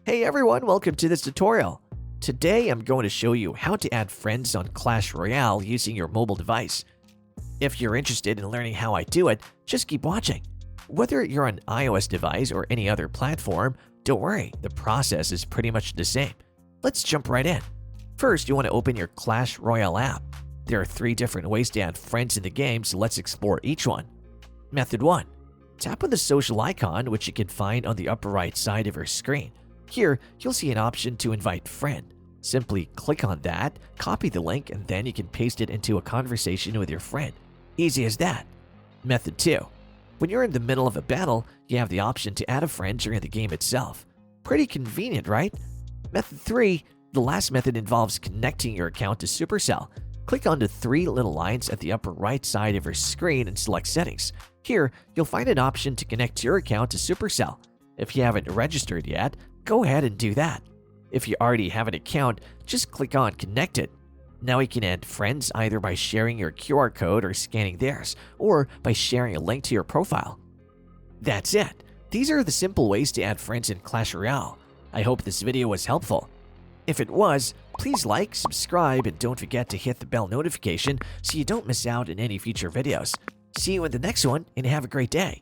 Hey everyone, welcome to this tutorial. Today I'm going to show you how to add friends on Clash Royale using your mobile device. If you're interested in learning how I do it, just keep watching. Whether you're on iOS device or any other platform, don't worry, the process is pretty much the same. Let's jump right in. First, you want to open your Clash Royale app. There are 3 different ways to add friends in the game, so let's explore each one. Method 1. Tap on the social icon, which you can find on the upper right side of your screen. Here, you'll see an option to invite friend. Simply click on that, copy the link, and then you can paste it into a conversation with your friend. Easy as that. Method 2. When you're in the middle of a battle, you have the option to add a friend during the game itself. Pretty convenient, right? Method 3. The last method involves connecting your account to Supercell. Click on the 3 little lines at the upper right side of your screen and select Settings. Here, you'll find an option to connect your account to Supercell. If you haven't registered yet, go ahead and do that. If you already have an account, just click on Connected. Now you can add friends either by sharing your QR code or scanning theirs, or by sharing a link to your profile. That's it. These are the simple ways to add friends in Clash Royale. I hope this video was helpful. If it was, please like, subscribe, and don't forget to hit the bell notification so you don't miss out on any future videos. See you in the next one, and have a great day.